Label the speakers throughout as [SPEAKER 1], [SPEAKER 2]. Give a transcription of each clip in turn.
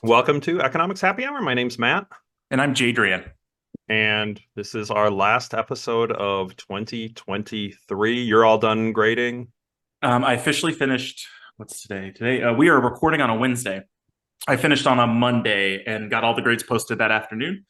[SPEAKER 1] Welcome to Economics Happy Hour. My name's Matt,
[SPEAKER 2] And I'm Jadrian.
[SPEAKER 1] and this is our last episode of 2023. You're all done grading?
[SPEAKER 2] I officially finished. What's today? We are recording on a Wednesday. I finished on a Monday and got all the grades posted that afternoon.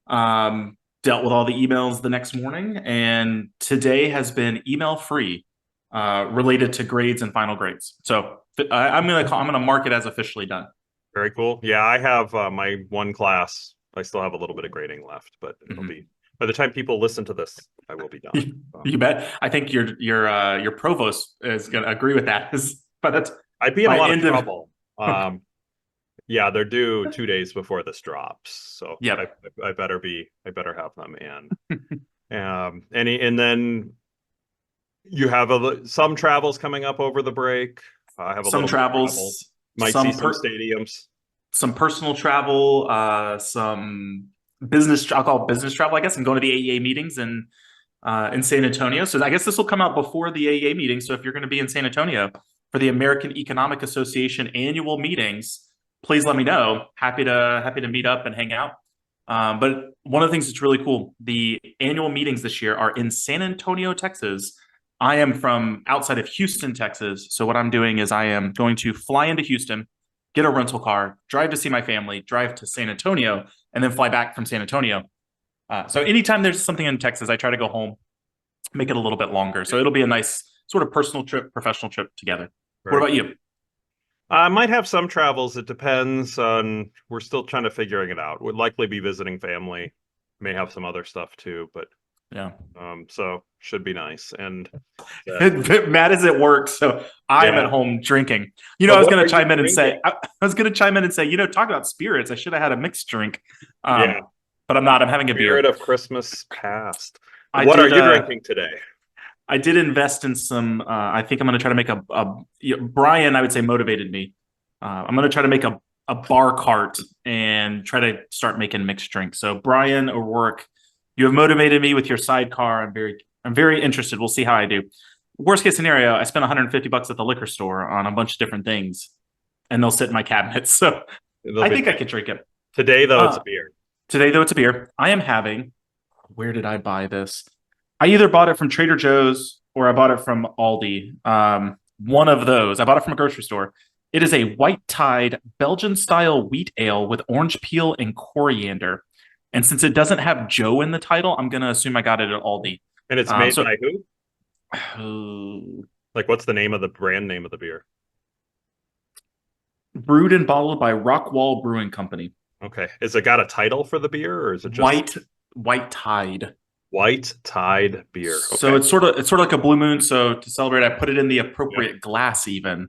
[SPEAKER 2] Dealt with all the emails the next morning, and today has been email free, related to grades and final grades. So I'm gonna mark it as officially done.
[SPEAKER 1] Very cool. Yeah, I have my one class. I still have a little bit of grading left, but it'll
[SPEAKER 2] Mhm.
[SPEAKER 1] be by the time people listen to this, I will be done.
[SPEAKER 2] You bet. I think your provost is gonna agree with that. But that's
[SPEAKER 1] I'd be in a
[SPEAKER 2] by
[SPEAKER 1] lot of
[SPEAKER 2] end of.
[SPEAKER 1] trouble. Yeah, they're due 2 days before this drops, so
[SPEAKER 2] Yep.
[SPEAKER 1] I better have them in. And then you have some travels coming up over the break. I have a
[SPEAKER 2] Some
[SPEAKER 1] little bit of travel.
[SPEAKER 2] travels,
[SPEAKER 1] Might see some stadiums.
[SPEAKER 2] some personal travel, some business. I'll call it business travel. I guess I'm going to the AEA meetings in San Antonio. So I guess this will come out before the AEA meeting. So if you're going to be in San Antonio for the American Economic Association annual meetings, please let me know. Happy to meet up and hang out. But one of the things that's really cool, the annual meetings this year are in San Antonio, Texas. I am from outside of Houston, Texas. So what I'm doing is I am going to fly into Houston, get a rental car, drive to see my family, drive to San Antonio, and then fly back from San Antonio. So anytime there's something in Texas, I try to go home, make it a little bit longer. So it'll be a nice sort of personal trip, professional trip together. What
[SPEAKER 1] Very
[SPEAKER 2] about
[SPEAKER 1] cool.
[SPEAKER 2] you?
[SPEAKER 1] I might have some travels. It depends on, we're still trying to figuring it out. Would likely be visiting family. May have some other stuff too, but
[SPEAKER 2] Yeah.
[SPEAKER 1] so should be nice. And
[SPEAKER 2] Matt is at work, so I'm at
[SPEAKER 1] yeah.
[SPEAKER 2] home drinking.
[SPEAKER 1] But
[SPEAKER 2] I was
[SPEAKER 1] what
[SPEAKER 2] going
[SPEAKER 1] are
[SPEAKER 2] to
[SPEAKER 1] you
[SPEAKER 2] chime in and say,
[SPEAKER 1] drinking?
[SPEAKER 2] I was going to chime in and say, talk about spirits. I should have had a mixed drink,
[SPEAKER 1] Yeah.
[SPEAKER 2] but I'm not. I'm having a
[SPEAKER 1] Spirit
[SPEAKER 2] beer.
[SPEAKER 1] of Christmas past.
[SPEAKER 2] I
[SPEAKER 1] What are
[SPEAKER 2] did.
[SPEAKER 1] you drinking today?
[SPEAKER 2] I did invest in some. I think I'm going to try to make Brian, I would say, motivated me. I'm going to try to make a bar cart and try to start making mixed drinks. So Brian O'Rourke, you have motivated me with your sidecar. I'm very interested. We'll see how I do. Worst case scenario, I spent 150 bucks at the liquor store on a bunch of different things, and they'll sit in my cabinet. So
[SPEAKER 1] It'll
[SPEAKER 2] I
[SPEAKER 1] be
[SPEAKER 2] think I
[SPEAKER 1] fine.
[SPEAKER 2] could drink it.
[SPEAKER 1] Today, though, it's
[SPEAKER 2] Uh,
[SPEAKER 1] a beer.
[SPEAKER 2] Today, though, it's a beer. I am having. Where did I buy this? I either bought it from Trader Joe's or I bought it from Aldi. One of those. I bought it from a grocery store. It is a white tied Belgian style wheat ale with orange peel and coriander. And since it doesn't have Joe in the title, I'm going to assume I got it at Aldi.
[SPEAKER 1] And it's made
[SPEAKER 2] So
[SPEAKER 1] by who?
[SPEAKER 2] uh,
[SPEAKER 1] Like, what's the name of the brand name of the beer?
[SPEAKER 2] brewed and bottled by Rockwall Brewing Company.
[SPEAKER 1] Okay. Is it got a title for the beer, or is it just
[SPEAKER 2] White white tide.
[SPEAKER 1] White Tide beer?
[SPEAKER 2] So
[SPEAKER 1] Okay.
[SPEAKER 2] it's sort of like a blue moon. So to celebrate, I put it in the
[SPEAKER 1] Yep.
[SPEAKER 2] appropriate glass even.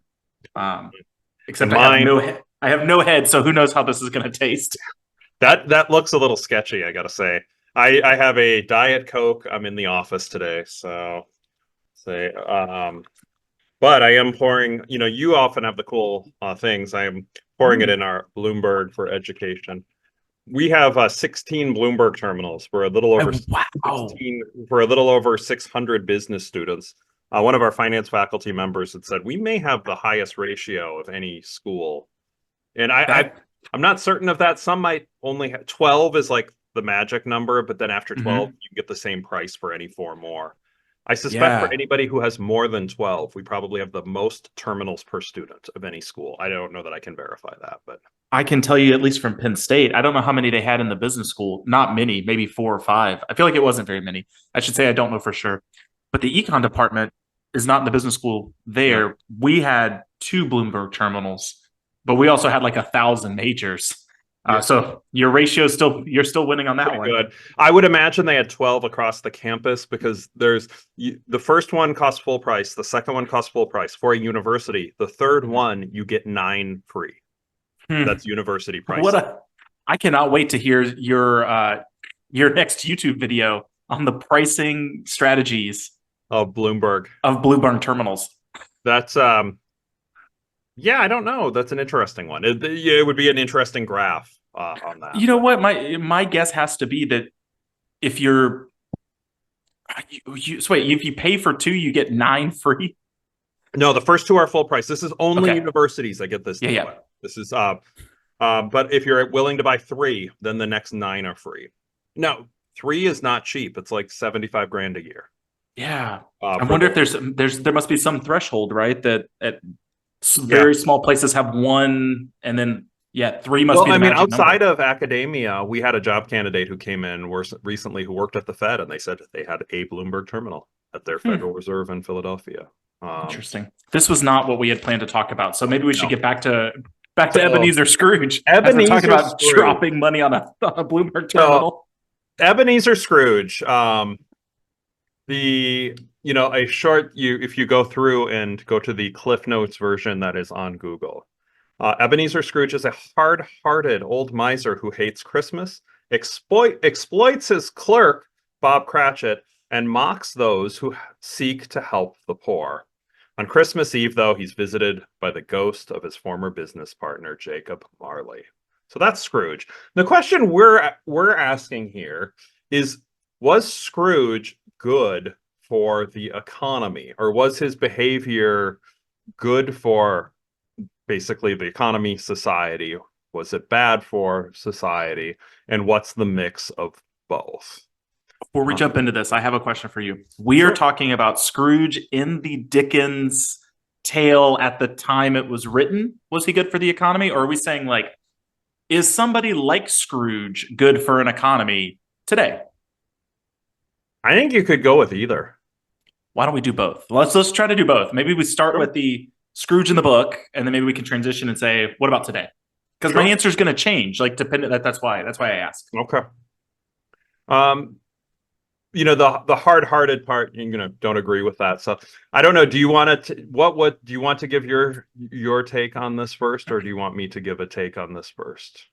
[SPEAKER 2] Um,
[SPEAKER 1] And
[SPEAKER 2] except
[SPEAKER 1] mine,
[SPEAKER 2] I have no head, so who knows how this is going to taste?
[SPEAKER 1] that looks a little sketchy, I gotta say. I have a Diet Coke. I'm in the office today, so say but I am pouring, you often have the cool things. I am pouring it
[SPEAKER 2] Mm.
[SPEAKER 1] in our Bloomberg for education. We have 16 Bloomberg terminals for a little over
[SPEAKER 2] Oh, wow.
[SPEAKER 1] 16 for a little over 600 business students. One of our finance faculty members had said we may have the highest ratio of any school, and
[SPEAKER 2] That.
[SPEAKER 1] I'm not certain of that. Some might only have 12 is like the magic number, but then after 12,
[SPEAKER 2] Mhm.
[SPEAKER 1] you get the same price for any four more. I suspect for
[SPEAKER 2] Yeah.
[SPEAKER 1] anybody who has more than 12, we probably have the most terminals per student of any school. I don't know that I can verify that, but
[SPEAKER 2] I can tell you, at least from Penn State, I don't know how many they had in the business school. Not many, maybe four or five. I feel like it wasn't very many. I should say I don't know for sure. But the econ department is not in the business school
[SPEAKER 1] yeah.
[SPEAKER 2] there. We had two Bloomberg terminals, but we also had like 1,000 majors.
[SPEAKER 1] Yeah.
[SPEAKER 2] So your ratio you're still winning on that
[SPEAKER 1] Pretty
[SPEAKER 2] one.
[SPEAKER 1] good. I would imagine they had 12 across the campus because the first one costs full price, the second one costs full price for a university. The third one, you get nine free.
[SPEAKER 2] Hmm.
[SPEAKER 1] That's university
[SPEAKER 2] What
[SPEAKER 1] pricing
[SPEAKER 2] a I cannot wait to hear your next YouTube video on the pricing strategies
[SPEAKER 1] of Bloomberg.
[SPEAKER 2] of Blueburn terminals.
[SPEAKER 1] That's yeah, I don't know. That's an interesting one. It would be an interesting graph on that.
[SPEAKER 2] You know
[SPEAKER 1] But
[SPEAKER 2] what? My guess has to be that if you're so wait, if you pay for two, you get nine free.
[SPEAKER 1] no, the first two are full price. This is only
[SPEAKER 2] Okay.
[SPEAKER 1] universities that get this
[SPEAKER 2] Yeah,
[SPEAKER 1] deal.
[SPEAKER 2] yeah.
[SPEAKER 1] This is But if you're willing to buy three, then the next nine are free. No, three is not cheap. It's like 75 grand a year.
[SPEAKER 2] Yeah. I
[SPEAKER 1] For
[SPEAKER 2] wonder
[SPEAKER 1] the
[SPEAKER 2] if there must be some threshold, right? That at
[SPEAKER 1] Yeah.
[SPEAKER 2] very small places have one, and then yeah, three must
[SPEAKER 1] Well,
[SPEAKER 2] be
[SPEAKER 1] I
[SPEAKER 2] the
[SPEAKER 1] mean,
[SPEAKER 2] magic
[SPEAKER 1] outside
[SPEAKER 2] number.
[SPEAKER 1] of academia, we had a job candidate who came in recently who worked at the Fed, and they said they had a Bloomberg terminal at their
[SPEAKER 2] Hmm,
[SPEAKER 1] Federal Reserve in Philadelphia. Um,
[SPEAKER 2] interesting. This was not what we had planned to talk about, so maybe we should
[SPEAKER 1] no.
[SPEAKER 2] get back to
[SPEAKER 1] So
[SPEAKER 2] Ebenezer Scrooge as we're talking
[SPEAKER 1] Ebenezer
[SPEAKER 2] about
[SPEAKER 1] Scrooge.
[SPEAKER 2] dropping money on a Bloomberg
[SPEAKER 1] So
[SPEAKER 2] terminal.
[SPEAKER 1] Ebenezer Scrooge. The a short if you go through and go to the Cliff Notes version that is on Google. Ebenezer Scrooge is a hard-hearted old miser who hates Christmas, exploits his clerk, Bob Cratchit, and mocks those who seek to help the poor. On Christmas Eve, though, he's visited by the ghost of his former business partner, Jacob Marley. So that's Scrooge. The question we're asking here is, was Scrooge good for the economy, or was his behavior good for basically the economy, society? Was it bad for society? And what's the mix of both?
[SPEAKER 2] Before we
[SPEAKER 1] Uh,
[SPEAKER 2] jump into this, I have a question for you. We are
[SPEAKER 1] sure.
[SPEAKER 2] talking about Scrooge in the Dickens tale at the time it was written. Was he good for the economy? Or are we saying, like, is somebody like Scrooge good for an economy today?
[SPEAKER 1] I think you could go with either.
[SPEAKER 2] Why don't we do both? Let's try to do both. Maybe we start
[SPEAKER 1] Sure.
[SPEAKER 2] with the Scrooge in the book, and then maybe we can transition and say, what about today? Because my
[SPEAKER 1] Sure.
[SPEAKER 2] answer is going to change, like dependent. That's why I ask.
[SPEAKER 1] Okay. Um, the hard-hearted part, don't agree with that. So I don't know. Do you want to what do you want to give your take on this first, or do you want me to give a take on this first?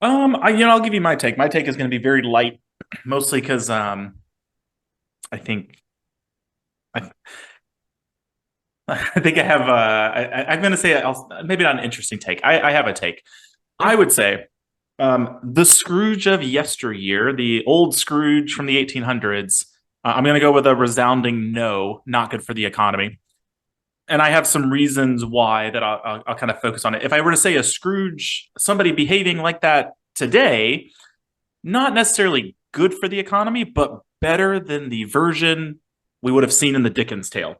[SPEAKER 2] I'll give you my take. My take is going to be very light, mostly because I think I, I think I have. I'm going to say maybe not an interesting take. I have a take.
[SPEAKER 1] Yeah.
[SPEAKER 2] I would say the Scrooge of yesteryear, the old Scrooge from the 1800s. I'm going to go with a resounding no, not good for the economy. And I have some reasons why that I'll kind of focus on it. If I were to say a Scrooge, somebody behaving like that today, not necessarily good for the economy, but better than the version we would have seen in the Dickens tale.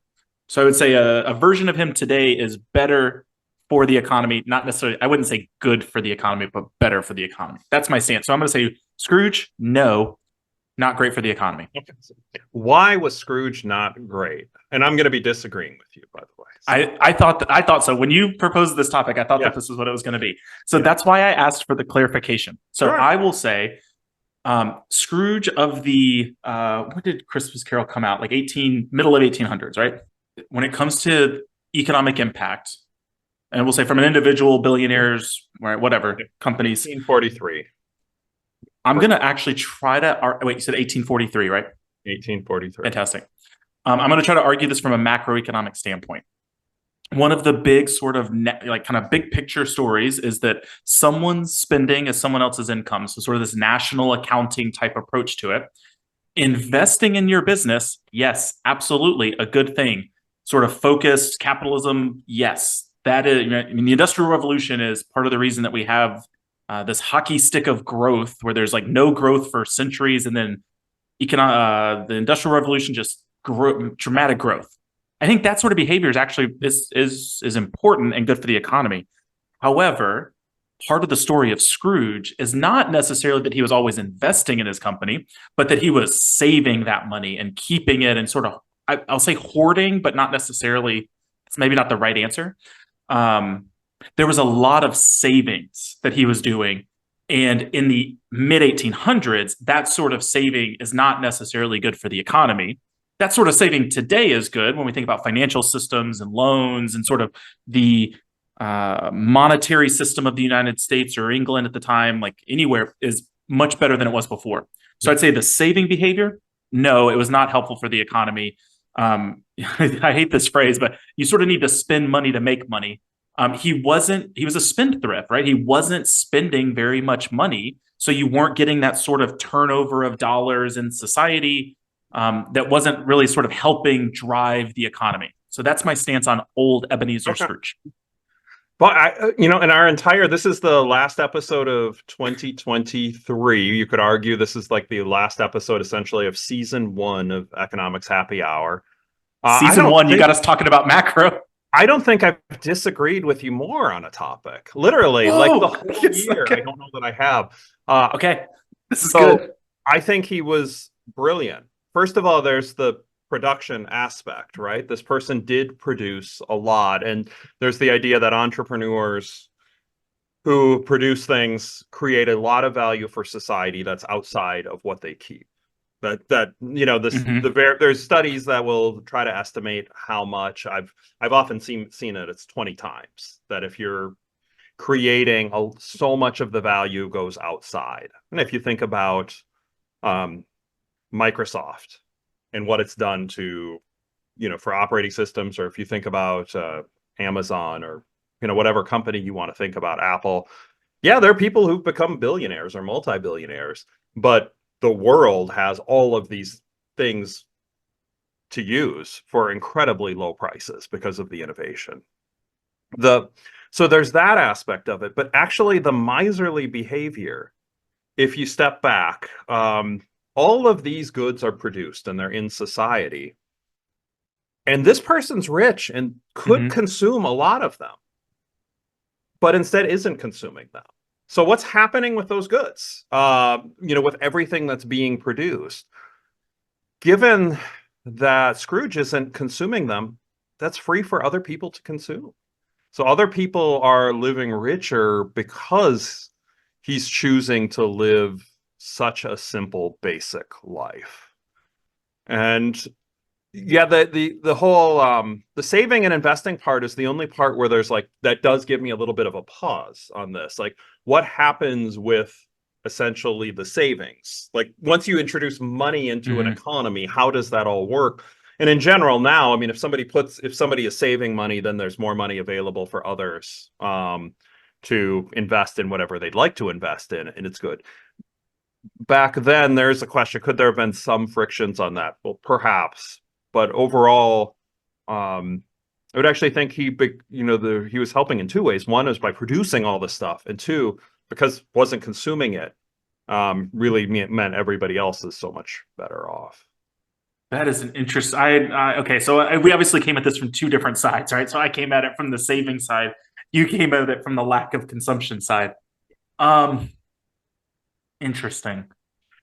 [SPEAKER 2] So I would say a version of him today is better for the economy, not necessarily, I wouldn't say good for the economy, but better for the economy. That's my stance. So I'm going to say Scrooge, no, not great for the economy.
[SPEAKER 1] Okay. Why was Scrooge not great? And I'm going to be disagreeing with you, by the way. So,
[SPEAKER 2] I thought so. When you proposed this topic, I thought
[SPEAKER 1] yeah.
[SPEAKER 2] that this was what it was going to be. So
[SPEAKER 1] Yeah.
[SPEAKER 2] that's why I asked for the clarification. So
[SPEAKER 1] Sure.
[SPEAKER 2] I will say Scrooge of the when did Christmas Carol come out? Like middle of 1800s, right? When it comes to economic impact, and we'll say from an individual, billionaires, right, whatever companies.
[SPEAKER 1] 1843.
[SPEAKER 2] I'm gonna actually try to wait. You said 1843, right?
[SPEAKER 1] 1843.
[SPEAKER 2] Fantastic. I'm going to try to argue this from a macroeconomic standpoint. One of the big sort of kind of big picture stories is that someone's spending is someone else's income. So sort of this national accounting type approach to it. Investing in your business, yes, absolutely a good thing. Sort of focused capitalism, yes. That is, I mean, the Industrial Revolution is part of the reason that we have this hockey stick of growth where there's like no growth for centuries, and then the Industrial Revolution just dramatic growth. I think that sort of behavior is actually is important and good for the economy. However, part of the story of Scrooge is not necessarily that he was always investing in his company, but that he was saving that money and keeping it and sort of, I'll say hoarding, but not necessarily, it's maybe not the right answer. There was a lot of savings that he was doing. And in the mid 1800s, that sort of saving is not necessarily good for the economy. That sort of saving today is good when we think about financial systems and loans and sort of the monetary system of the United States or England at the time, like anywhere, is much better than it was before. So I'd say the saving behavior, no, it was not helpful for the economy. I hate this phrase, but you sort of need to spend money to make money. He was a spendthrift, right? He wasn't spending very much money. So you weren't getting that sort of turnover of dollars in society that wasn't really sort of helping drive the economy. So that's my stance on old Ebenezer
[SPEAKER 1] Okay.
[SPEAKER 2] Scrooge.
[SPEAKER 1] But in our entire, this is the last episode of 2023. You could argue this is like the last episode, essentially, of season one of Economics Happy Hour. I
[SPEAKER 2] Season
[SPEAKER 1] don't
[SPEAKER 2] one, you got
[SPEAKER 1] think
[SPEAKER 2] us talking about macro.
[SPEAKER 1] I don't think I've disagreed with you more on a topic. Literally, like the
[SPEAKER 2] Oh,
[SPEAKER 1] whole
[SPEAKER 2] yes,
[SPEAKER 1] year, I
[SPEAKER 2] okay.
[SPEAKER 1] don't know that I have. Uh,
[SPEAKER 2] Okay. This is
[SPEAKER 1] so
[SPEAKER 2] good.
[SPEAKER 1] I think he was brilliant. First of all, there's the production aspect, right? This person did produce a lot, and there's the idea that entrepreneurs who produce things create a lot of value for society that's outside of what they keep.
[SPEAKER 2] Hmm.
[SPEAKER 1] There's studies that will try to estimate how much. I've often seen it. It's 20 times that if you're creating so much of the value goes outside. And if you think about um, Microsoft and what it's done to, for operating systems, or if you think about Amazon, or whatever company you want to think about, Apple. Yeah, there are people who've become billionaires or multi-billionaires, but the world has all of these things to use for incredibly low prices because of the innovation. The So there's that aspect of it, but actually the miserly behavior, if you step back, all of these goods are produced and they're in society. And this person's rich and could
[SPEAKER 2] Hmm.
[SPEAKER 1] consume a lot of them, but instead isn't consuming them. So what's happening with those goods? With everything that's being produced, given that Scrooge isn't consuming them, that's free for other people to consume. So other people are living richer because he's choosing to live such a simple, basic life. And yeah, the whole the saving and investing part is the only part where there's like that does give me a little bit of a pause on this. Like, what happens with essentially the savings? Like, once you introduce money into an
[SPEAKER 2] Hmm.
[SPEAKER 1] economy, how does that all work? And in general, now, I mean, if somebody is saving money, then there's more money available for others to invest in whatever they'd like to invest in, and it's good. Back then, there's a question: could there have been some frictions on that? Well, perhaps, but overall, I would actually think he was helping in two ways. One is by producing all this stuff, and two, because wasn't consuming it, really meant everybody else is so much better off.
[SPEAKER 2] That is an interest. Okay, so we obviously came at this from two different sides, right? So I came at it from the saving side. You came at it from the lack of consumption side. Um, Interesting.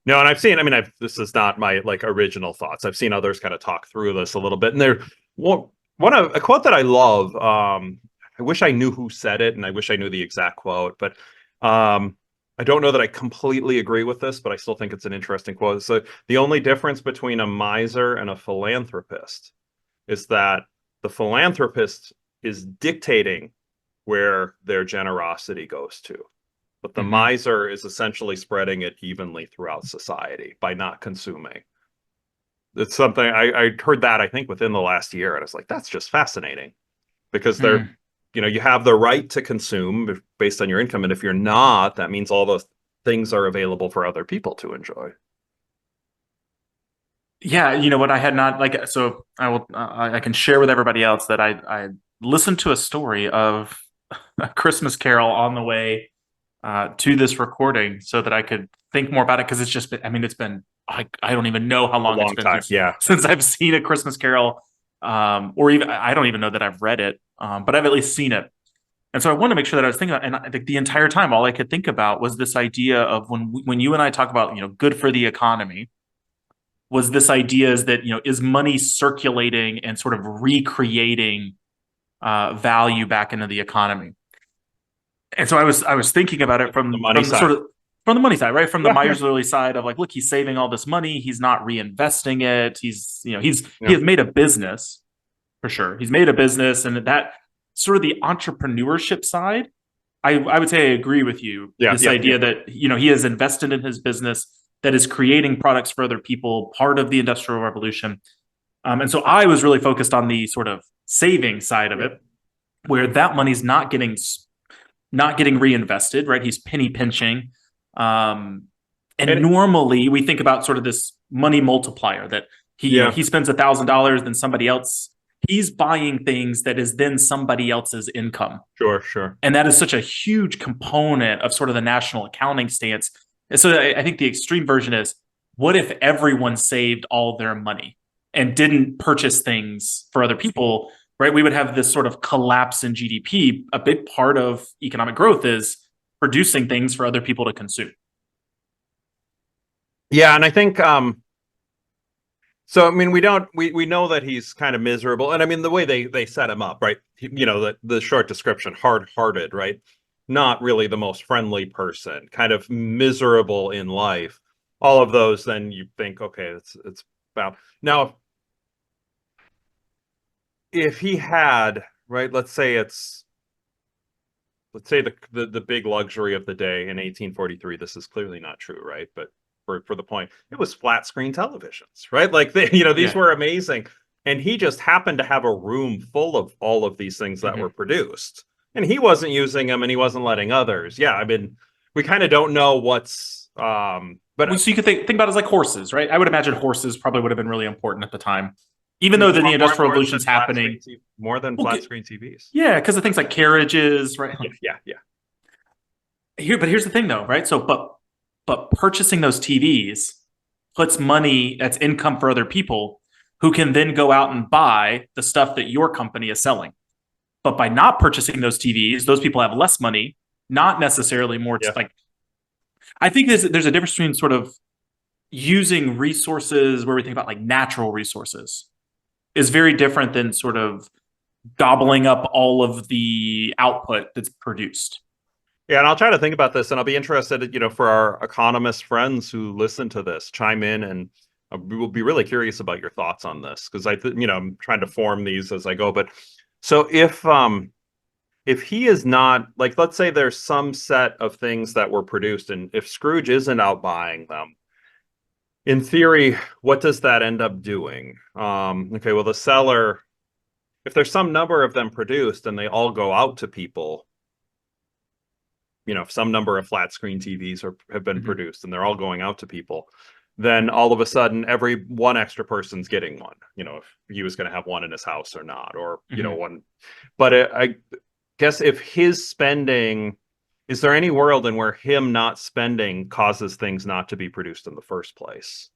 [SPEAKER 1] No, and I've seen. I mean, this is not my like original thoughts. I've seen others kind of talk through this a little bit, and there one of a quote that I love. I wish I knew who said it, and I wish I knew the exact quote, but I don't know that I completely agree with this, but I still think it's an interesting quote. So the only difference between a miser and a philanthropist is that the philanthropist is dictating where their generosity goes to. But the
[SPEAKER 2] Hmm.
[SPEAKER 1] miser is essentially spreading it evenly throughout society by not consuming. It's something I heard that I think within the last year, and I was like, that's just fascinating because
[SPEAKER 2] Mm.
[SPEAKER 1] you have the right to consume based on your income, and if you're not, that means all those things are available for other people to enjoy.
[SPEAKER 2] Yeah, you know what? I had not like so. I will. I can share with everybody else that I listened to a story of a Christmas Carol on the way to this recording so that I could think more about it because it's just been, I mean, it's been, I don't even know how
[SPEAKER 1] A
[SPEAKER 2] long it's
[SPEAKER 1] long
[SPEAKER 2] been
[SPEAKER 1] time, yeah.
[SPEAKER 2] since I've seen a Christmas Carol, or even, I don't even know that I've read it, but I've at least seen it. And so I wanted to make sure that I was thinking about, and the entire time, all I could think about was this idea of when you and I talk about, good for the economy, was this idea is that, is money circulating and sort of recreating value back into the economy. And so I was thinking about it
[SPEAKER 1] The
[SPEAKER 2] from
[SPEAKER 1] money
[SPEAKER 2] from the
[SPEAKER 1] side.
[SPEAKER 2] sort of from the money side, right? From the
[SPEAKER 1] Yeah, yeah,
[SPEAKER 2] miserly side of like, look, he's saving all this money, he's not reinvesting it. He
[SPEAKER 1] yeah.
[SPEAKER 2] has made a business for sure. He's made a business, and that sort of the entrepreneurship side. I would say I agree with you.
[SPEAKER 1] Yeah,
[SPEAKER 2] This
[SPEAKER 1] yeah, yeah.
[SPEAKER 2] idea that he has invested in his business that is creating products for other people, part of the industrial revolution. And so I was really focused on the sort of saving side of
[SPEAKER 1] Yeah.
[SPEAKER 2] it, where that money's not getting reinvested, right? He's penny pinching. Um, and
[SPEAKER 1] And
[SPEAKER 2] normally we think about sort of this money multiplier that he,
[SPEAKER 1] yeah,
[SPEAKER 2] he spends $1,000, then somebody else he's buying things that is then somebody else's income.
[SPEAKER 1] Sure, sure.
[SPEAKER 2] And that is such a huge component of sort of the national accounting stance. And so I think the extreme version is, what if everyone saved all their money and didn't purchase things for other people, right? We would have this sort of collapse in GDP. A big part of economic growth is producing things for other people to consume.
[SPEAKER 1] Yeah, and I think so I mean we know that he's kind of miserable. And I mean the way they set him up, right? You know, the short description, hard-hearted, right? Not really the most friendly person, kind of miserable in life. All of those, then you think, okay, it's about now if he had, right, let's say the big luxury of the day in 1843. This is clearly not true, right? But for the point, it was flat screen televisions, right? Like these were amazing, and he just happened to have a room full of all of these things that were produced, and he wasn't using them, and he wasn't letting others. Yeah, I mean, we kind of don't know what's but
[SPEAKER 2] so you could think about it as like horses, right? I would imagine horses probably would have been really important at the time, even though the Industrial Revolution's happening.
[SPEAKER 1] More than flat screen TVs.
[SPEAKER 2] Yeah, because of things like carriages, right?
[SPEAKER 1] Yeah.
[SPEAKER 2] But here's the thing, though, right? So, but purchasing those TVs puts money that's income for other people who can then go out and buy the stuff that your company is selling. But by not purchasing those TVs, those people have less money, not necessarily more. Like, I think there's a difference between sort of using resources where we think about like natural resources is very different than sort of gobbling up all of the output that's produced.
[SPEAKER 1] Yeah, and I'll try to think about this, and I'll be interested, for our economist friends who listen to this, chime in, and we'll be really curious about your thoughts on this, because I'm trying to form these as I go. But so if he is not, like, let's say there's some set of things that were produced, and if Scrooge isn't out buying them, in theory, what does that end up doing? Okay, well, the seller, if there's some number of them produced and they all go out to people, if some number of flat screen TVs have been produced and they're all going out to people, then all of a sudden every one extra person's getting one, if he was going to have one in his house or not, or, one. But I guess if his spending, is there any world in where him not spending causes things not to be produced in the first place?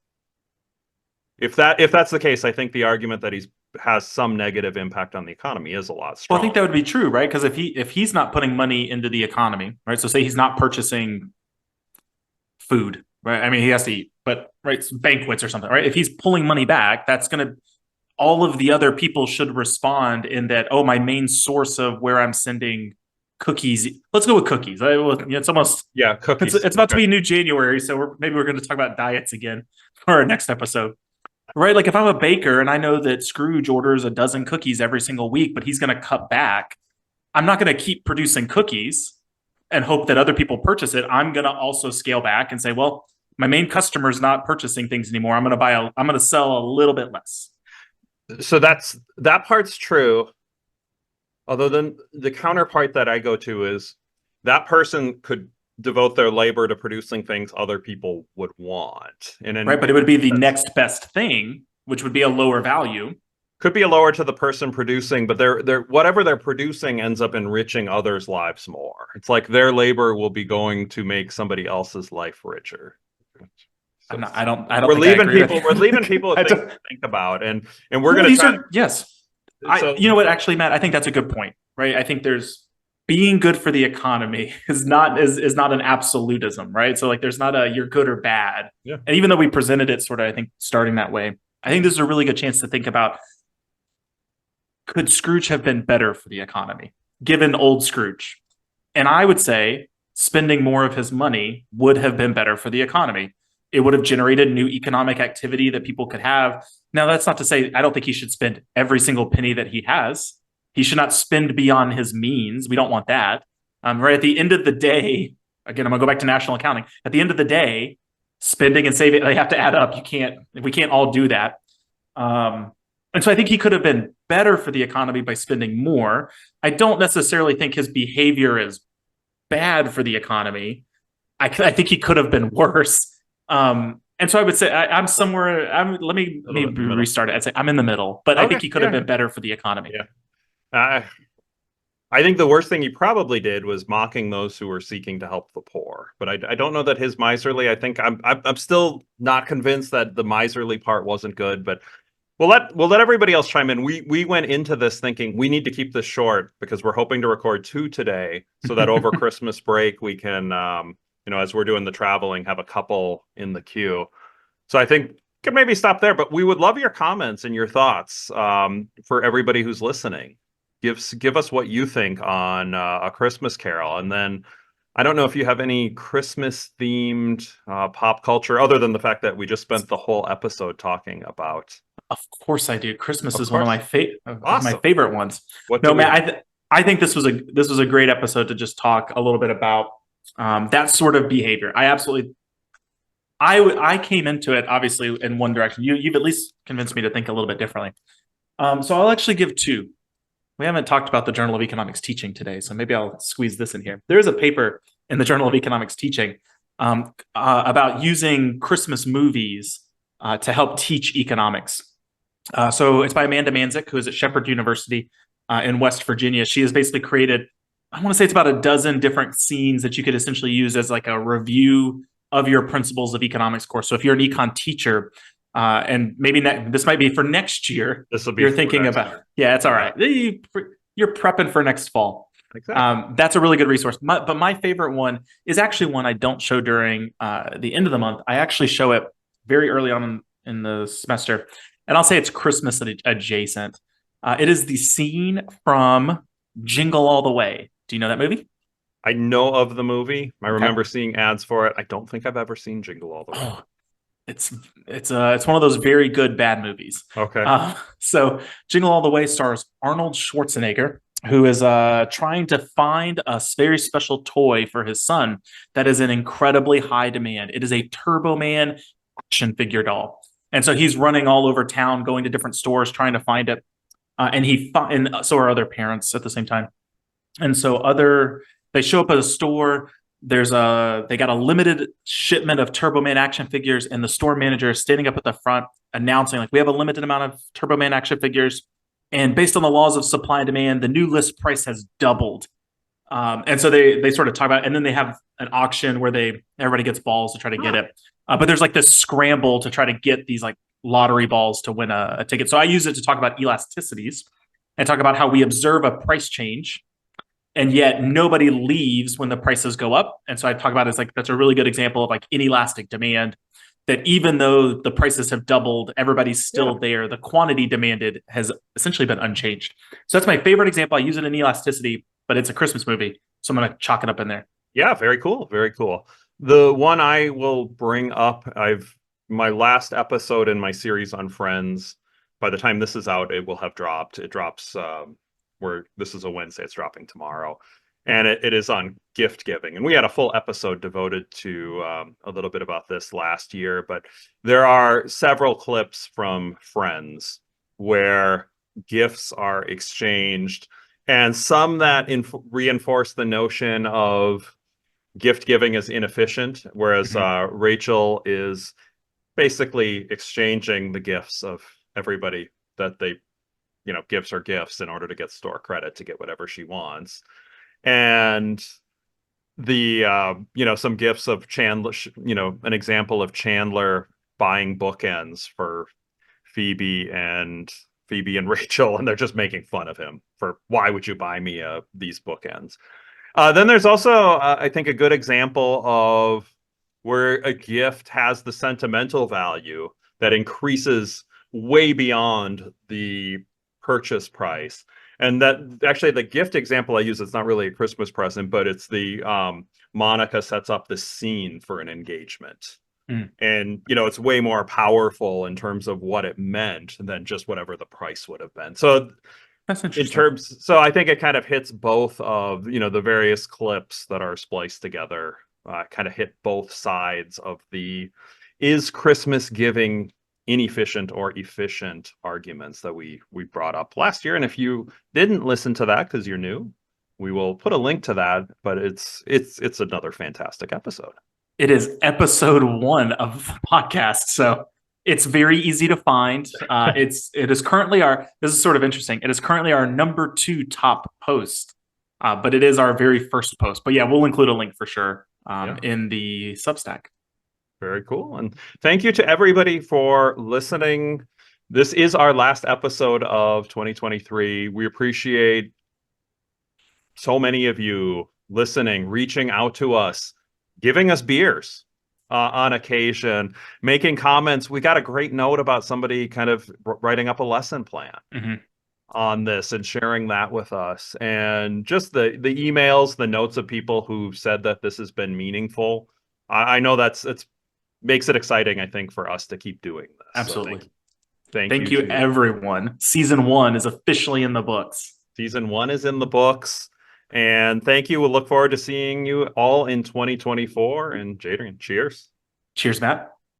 [SPEAKER 1] If that's the case, I think the argument that has some negative impact on the economy is a lot stronger.
[SPEAKER 2] Well, I think that would be true, right? Because if he's not putting money into the economy, right? So say he's not purchasing food, right? I mean, he has to eat, but right, banquets or something, right? If he's pulling money back, that's going to, all of the other people should respond in that, oh, my main source of where I'm sending cookies. Let's go with cookies. It's almost
[SPEAKER 1] cookies.
[SPEAKER 2] It's about to be new January, so maybe we're going to talk about diets again for our next episode. Right, like if I'm a baker and I know that Scrooge orders a dozen cookies every single week, but he's going to cut back, I'm not going to keep producing cookies and hope that other people purchase it. I'm going to also scale back and say, well, my main customer is not purchasing things anymore. I'm going to sell a little bit less.
[SPEAKER 1] So that part's true. Although then the counterpart that I go to is that person could devote their labor to producing things other people would want.
[SPEAKER 2] Right, but it would be the next best thing, which would be a lower value.
[SPEAKER 1] Could be a lower to the person producing, but they're whatever they're producing ends up enriching others' lives more. It's like their labor will be going to make somebody else's life richer.
[SPEAKER 2] So I don't.
[SPEAKER 1] We're leaving people. We're leaving people to think about, and we're going to try.
[SPEAKER 2] Yes. You know what? Actually, Matt, I think that's a good point. Right. I think there's being good for the economy is not an absolutism, right? So like, there's not a you're good or bad.
[SPEAKER 1] Yeah.
[SPEAKER 2] And even though we presented it sort of, I think, starting that way, I think this is a really good chance to think about, could Scrooge have been better for the economy, given old Scrooge? And I would say spending more of his money would have been better for the economy. It would have generated new economic activity that people could have. Now, that's not to say I don't think he should spend every single penny that he has. He should not spend beyond his means. We don't want that. Right at the end of the day, again, I'm going to go back to national accounting. At the end of the day, spending and saving, they have to add up. We can't all do that. And so I think he could have been better for the economy by spending more. I don't necessarily think his behavior is bad for the economy. I think he could have been worse. And so I would say I'm somewhere. Let me
[SPEAKER 1] A little bit in
[SPEAKER 2] maybe
[SPEAKER 1] the middle.
[SPEAKER 2] restart it. I'd say I'm in the middle, but I
[SPEAKER 1] Okay,
[SPEAKER 2] think he could have
[SPEAKER 1] yeah,
[SPEAKER 2] been better for the economy.
[SPEAKER 1] yeah. Uh, I think the worst thing he probably did was mocking those who were seeking to help the poor. But I don't know that his miserly. I think I'm still not convinced that the miserly part wasn't good. But we'll let everybody else chime in. We went into this thinking we need to keep this short because we're hoping to record two today, so that over Christmas break we can, as we're doing the traveling, have a couple in the queue. So I think we could maybe stop there. But we would love your comments and your thoughts, for everybody who's listening. Give us what you think on A Christmas Carol, and then I don't know if you have any Christmas themed pop culture other than the fact that we just spent the whole episode talking about.
[SPEAKER 2] Of course I do. Christmas
[SPEAKER 1] Of
[SPEAKER 2] is one of
[SPEAKER 1] course,
[SPEAKER 2] my
[SPEAKER 1] awesome.
[SPEAKER 2] favorite ones.
[SPEAKER 1] What do
[SPEAKER 2] No,
[SPEAKER 1] we
[SPEAKER 2] man,
[SPEAKER 1] have?
[SPEAKER 2] I think this was a great episode to just talk a little bit about that sort of behavior. I came into it obviously in one direction. You've at least convinced me to think a little bit differently. So I'll actually give two. We haven't talked about the Journal of Economics Teaching today, so maybe I'll squeeze this in here. There is a paper in the Journal of Economics Teaching about using Christmas movies to help teach economics. So it's by Amanda Manzik, who is at Shepherd University in West Virginia. She has basically created, I want to say it's about a dozen different scenes that you could essentially use as like a review of your principles of economics course. So if you're an econ teacher, and maybe this might be for next year,
[SPEAKER 1] This will be
[SPEAKER 2] you're
[SPEAKER 1] for
[SPEAKER 2] thinking
[SPEAKER 1] next
[SPEAKER 2] about,
[SPEAKER 1] year.
[SPEAKER 2] yeah, it's all
[SPEAKER 1] Yeah,
[SPEAKER 2] right. You're prepping for next fall.
[SPEAKER 1] exactly.
[SPEAKER 2] That's a really good resource. But my favorite one is actually one I don't show during the end of the month. I actually show it very early on in the semester, and I'll say it's Christmas adjacent. It is the scene from Jingle All the Way. Do you know that movie?
[SPEAKER 1] I know of the movie. I
[SPEAKER 2] Okay.
[SPEAKER 1] remember seeing ads for it. I don't think I've ever seen Jingle All the Way.
[SPEAKER 2] Oh, it's one of those very good bad movies.
[SPEAKER 1] Okay.
[SPEAKER 2] So Jingle All the Way stars Arnold Schwarzenegger, who is trying to find a very special toy for his son that is in incredibly high demand. It is a Turbo Man action figure doll, and so he's running all over town, going to different stores trying to find it. And so are other parents at the same time. And so they show up at a store. They got a limited shipment of Turbo Man action figures, and the store manager is standing up at the front announcing, like, we have a limited amount of Turbo Man action figures. And based on the laws of supply and demand, the new list price has doubled. And so they sort of talk about it, and then they have an auction where everybody gets balls to try to get
[SPEAKER 1] Huh.
[SPEAKER 2] it. But there's like this scramble to try to get these like lottery balls to win a ticket. So I use it to talk about elasticities and talk about how we observe a price change, and yet nobody leaves when the prices go up. And so I talk about it as like that's a really good example of like inelastic demand. That even though the prices have doubled, everybody's
[SPEAKER 1] Yeah.
[SPEAKER 2] still there. The quantity demanded has essentially been unchanged. So that's my favorite example. I use it in elasticity, but it's a Christmas movie, so I'm going to chalk it up in there.
[SPEAKER 1] Yeah, very cool. Very cool. The one I will bring up, my last episode in my series on Friends, by the time this is out, it will have dropped. It drops, where this is a Wednesday, it's dropping tomorrow. And it is on gift giving. And we had a full episode devoted to a little bit about this last year, but there are several clips from Friends where gifts are exchanged, and some that reinforce the notion of gift giving is inefficient, whereas
[SPEAKER 2] Mhm.
[SPEAKER 1] Rachel is basically exchanging the gifts of everybody that gifts are gifts in order to get store credit to get whatever she wants. And some gifts of Chandler, an example of Chandler buying bookends for Phoebe and Phoebe and Rachel, and they're just making fun of him for why would you buy me these bookends. Then there's also, I think, a good example of where a gift has the sentimental value that increases way beyond the purchase price. And that actually, the gift example I use, it's not really a Christmas present, but it's the Monica sets up the scene for an engagement.
[SPEAKER 2] Mm.
[SPEAKER 1] And, it's way more powerful in terms of what it meant than just whatever the price would have been. So
[SPEAKER 2] That's
[SPEAKER 1] in
[SPEAKER 2] interesting.
[SPEAKER 1] terms so I think it kind of hits both of the various clips that are spliced together, kind of hit both sides of the is Christmas giving inefficient or efficient arguments that we brought up last year. And if you didn't listen to that because you're new, we will put a link to that, but it's another fantastic episode.
[SPEAKER 2] It is episode 1 of the podcast, so it's very easy to find. It is currently our. This is sort of interesting. It is currently our number 2 top post, but it is our very first post. But yeah, we'll include a link for sure in the Substack.
[SPEAKER 1] Very cool. And thank you to everybody for listening. This is our last episode of 2023. We appreciate so many of you listening, reaching out to us, giving us beers on occasion, making comments. We got a great note about somebody kind of writing up a lesson plan on this and sharing that with us. And just the emails, the notes of people who said that this has been meaningful. I know it's makes it exciting, I think, for us to keep doing this.
[SPEAKER 2] Absolutely.
[SPEAKER 1] So thank
[SPEAKER 2] you,
[SPEAKER 1] you to
[SPEAKER 2] everyone. Season 1 is officially in the books.
[SPEAKER 1] Season 1 is in the books. And thank you. We'll look forward to seeing you all in 2024. And Jadrian, cheers.
[SPEAKER 2] Cheers, Matt.